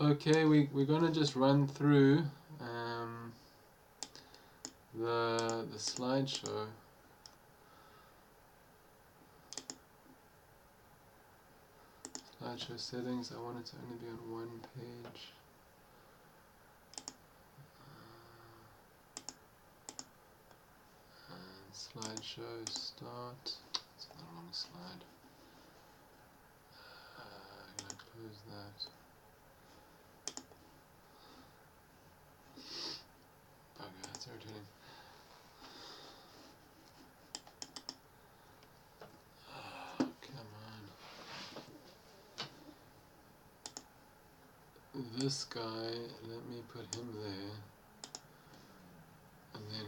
Okay, we're gonna just run through the slideshow. Slideshow settings. I want it to only be on one page. And slideshow start. It's the wrong slide. I'm gonna close that. Okay, that's irritating. Oh, come on. This guy, let me put him there. And then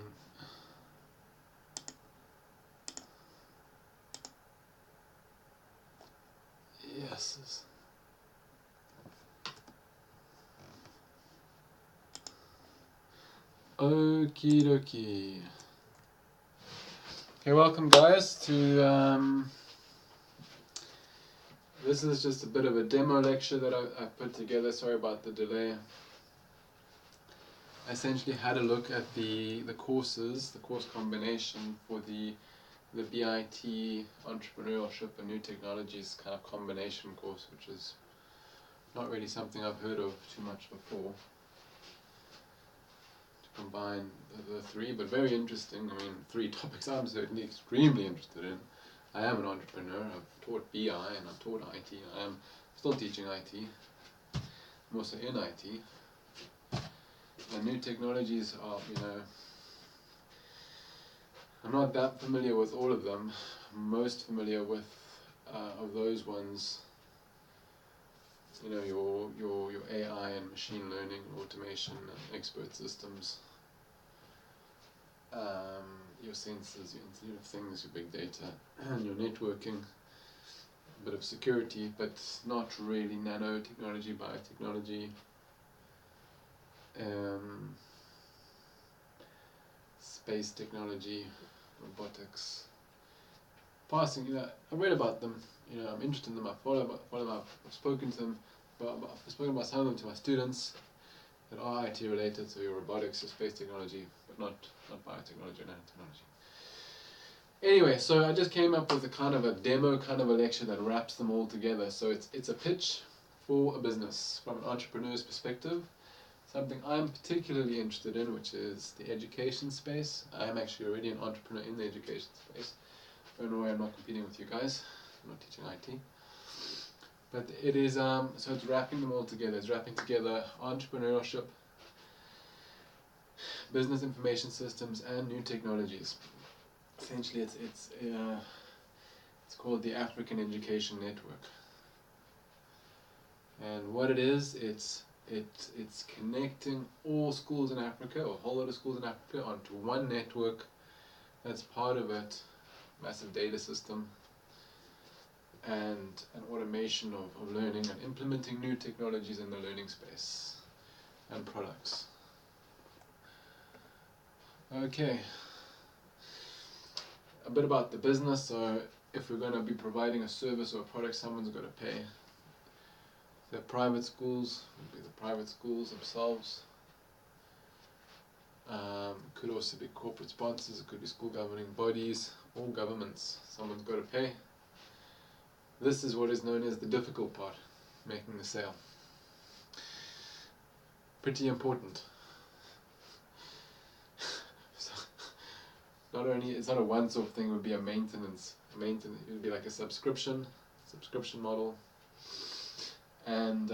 yes. Okie dokie. Okay, welcome guys to this is just a bit of a demo lecture that I've put together. Sorry about the delay. I essentially had a look at the courses, the course combination for the BIT Entrepreneurship and New Technologies kind of combination course, which is not really something I've heard of too much before. To combine the three, but very interesting. I mean, three topics I'm certainly extremely interested in. I am an entrepreneur. I've taught BI and I've taught IT. I am still teaching IT. I'm also in IT. And new technologies are, I'm not that familiar with all of them. I'm most familiar with of those ones, your AI and machine learning, automation, and expert systems. Your sensors, your Internet of Things, your big data, and your networking. A bit of security, but not really nanotechnology, biotechnology. Space technology, robotics. Passing, I read about them. I'm interested in them. I follow them up. I've spoken to them. I've spoken about some of them to my students that are IT related, so your robotics, your space technology, but not biotechnology or nanotechnology. Anyway, so I just came up with a kind of a demo, kind of a lecture that wraps them all together. So it's a pitch for a business from an entrepreneur's perspective. Something I'm particularly interested in, which is the education space. I'm actually already an entrepreneur in the education space. Don't worry, I'm not competing with you guys. I'm not teaching IT. But it is, so it's wrapping them all together. It's wrapping together entrepreneurship, business information systems, and new technologies. Essentially, it's called the African Education Network. And what it is, it's connecting all schools in Africa, or a whole lot of schools in Africa, onto one network. That's part of it, massive data system, and an automation of learning and implementing new technologies in the learning space and products. Okay, a bit about the business. So if we're going to be providing a service or a product, someone's got to pay. The private schools would be the private schools themselves. Could also be corporate sponsors, it could be school governing bodies, or governments. Someone's got to pay. This is what is known as the difficult part, making the sale. Pretty important. So, not only, it's not a once-off thing, it would be a maintenance. It would be like a subscription model. And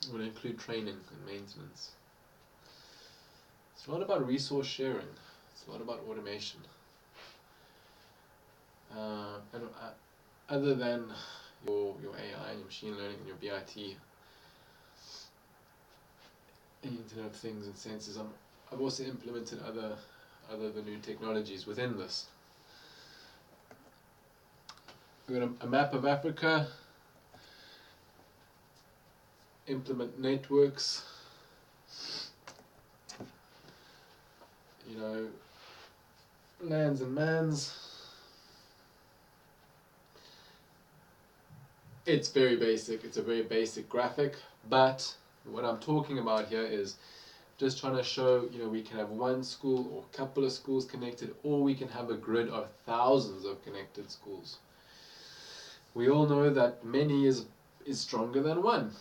it would include training and maintenance. It's a lot about resource sharing. It's a lot about automation. And other than your AI and your machine learning and your BIT, Internet of Things and sensors, I've also implemented other the new technologies within this. We've got a map of Africa, implement networks, lands and mans, It's very basic. It's a very basic graphic, but what I'm talking about here is just trying to show, we can have one school or a couple of schools connected, or we can have a grid of thousands of connected schools. We all know that many is stronger than one,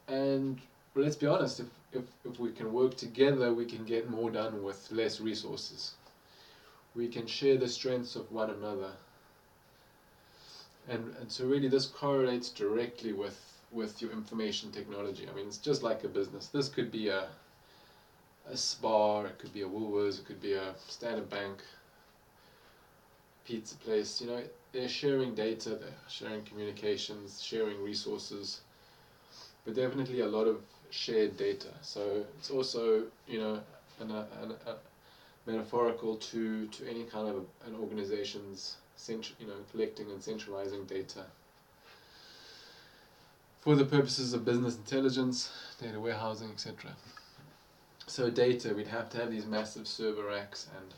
and let's be honest, if we can work together, we can get more done with less resources. We can share the strengths of one another. And so really this correlates directly with your information technology. I mean, it's just like a business. This could be a Spar, it could be a Woolworths, it could be a Standard Bank, pizza place. They're sharing data, they're sharing communications, sharing resources, but definitely a lot of shared data. So it's also, a metaphorical to any kind of an organization's collecting and centralizing data for the purposes of business intelligence, data warehousing, etc. So data, we'd have to have these massive server racks and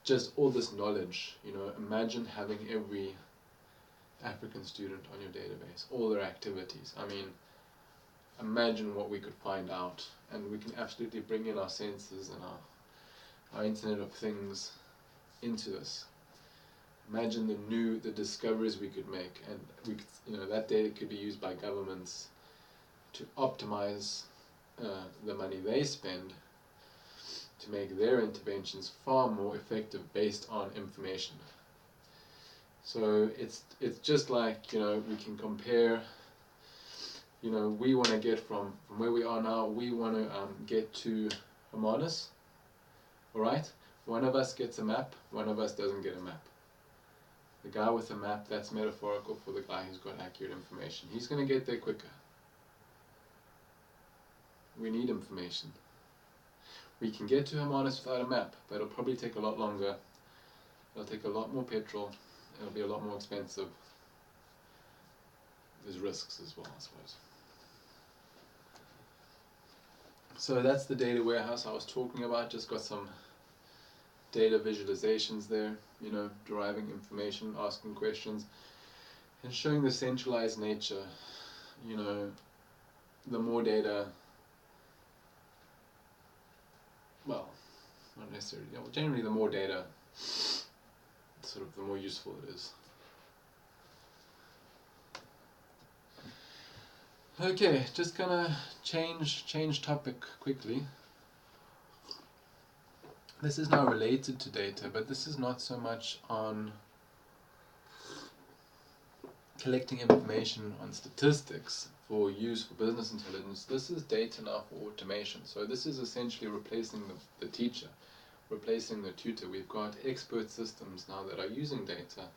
just all this knowledge. Imagine having every African student on your database, all their activities. I mean, imagine what we could find out, and we can absolutely bring in our sensors and our Internet of Things into this. Imagine the discoveries we could make, and we could, that data could be used by governments to optimize the money they spend to make their interventions far more effective based on information. So it's just like, we can compare, we want to get from where we are now, we want to get to Hermanus, alright? One of us gets a map, one of us doesn't get a map. The guy with the map, that's metaphorical for the guy who's got accurate information. He's going to get there quicker. We need information. We can get to Hermanus without a map, but it'll probably take a lot longer. It'll take a lot more petrol. It'll be a lot more expensive. There's risks as well, I suppose. So that's the data warehouse I was talking about. Just got some data visualizations there, deriving information, asking questions, and showing the centralized nature. The more data, well, not necessarily, generally the more data, sort of the more useful it is. Okay, just gonna change topic quickly. This is now related to data, but this is not so much on collecting information on statistics for use for business intelligence. This is data now for automation. So this is essentially replacing the teacher, replacing the tutor. We've got expert systems now that are using data.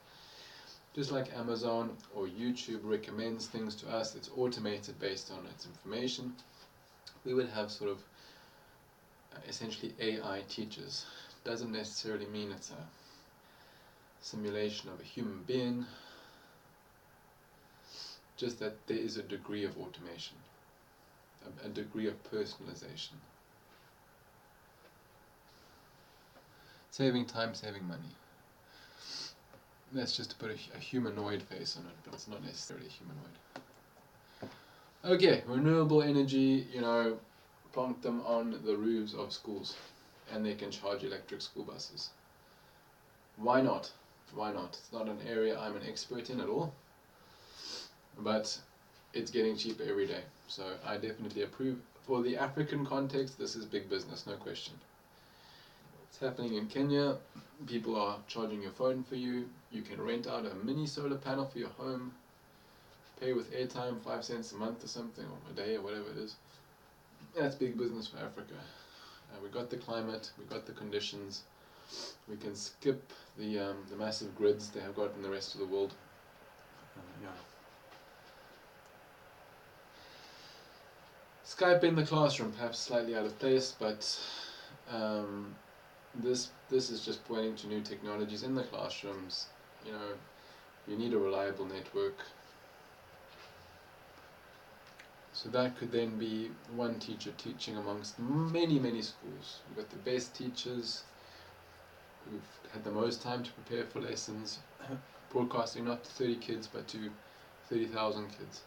Just like Amazon or YouTube recommends things to us, it's automated based on its information. We would have sort of essentially AI teachers. Doesn't necessarily mean it's a simulation of a human being, just that there is a degree of automation, a degree of personalization. Saving time, saving money. That's just to put a humanoid face on it, but it's not necessarily humanoid. Okay, renewable energy, plonk them on the roofs of schools, and they can charge electric school buses. Why not? Why not? It's not an area I'm an expert in at all, but it's getting cheaper every day, so I definitely approve. For the African context, this is big business, no question. It's happening in Kenya. People are charging your phone for you. You can rent out a mini solar panel for your home, pay with airtime, 5 cents a month or something, or a day or whatever it is. That's big business for Africa. We got the climate, we got the conditions. We can skip the massive grids they have got in the rest of the world. Skype in the classroom, perhaps slightly out of place, but this is just pointing to new technologies in the classrooms. You need a reliable network. So that could then be one teacher teaching amongst many, many schools. We've got the best teachers who've had the most time to prepare for lessons, broadcasting not to 30 kids but to 30,000 kids.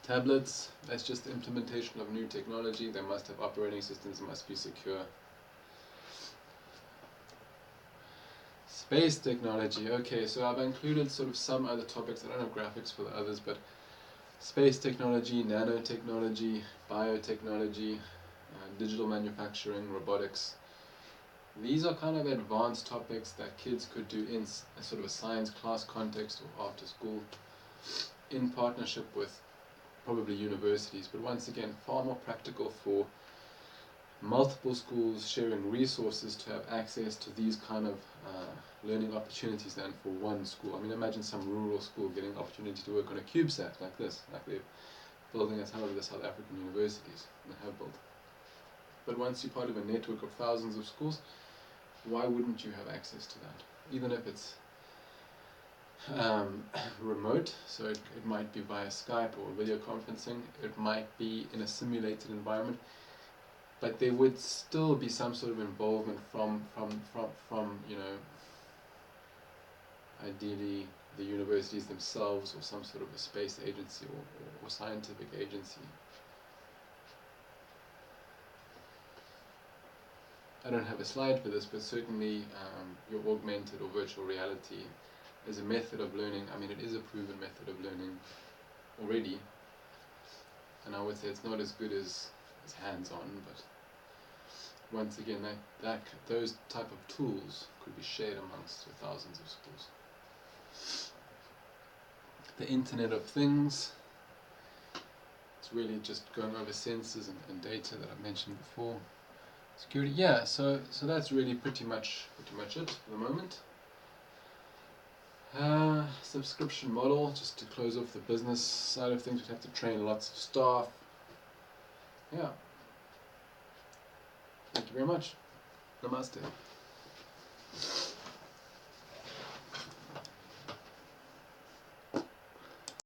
Tablets, that's just the implementation of new technology. They must have operating systems, must be secure. Space technology, okay, so I've included sort of some other topics. I don't have graphics for the others, but space technology, nanotechnology, biotechnology, digital manufacturing, robotics. These are kind of advanced topics that kids could do in a sort of a science class context or after school in partnership with probably universities, but once again far more practical for multiple schools sharing resources to have access to these kind of learning opportunities than for one school. I mean, imagine some rural school getting an opportunity to work on a CubeSat like this, like they're building at some of the South African universities and have built. But once you're part of a network of thousands of schools, why wouldn't you have access to that? Even if it's remote, so it might be via Skype or video conferencing, it might be in a simulated environment, but there would still be some sort of involvement from you know, ideally the universities themselves or some sort of a space agency or scientific agency. I don't have a slide for this, but certainly your augmented or virtual reality is a method of learning. I mean, it is a proven method of learning already, and I would say it's not as good as hands-on, but once again, those type of tools could be shared amongst thousands of schools. The Internet of Things, it's really just going over sensors and data that I mentioned before. Security, yeah, so that's really pretty much it for the moment. Subscription model, just to close off the business side of things, we'd have to train lots of staff. Yeah. Thank you very much. Namaste.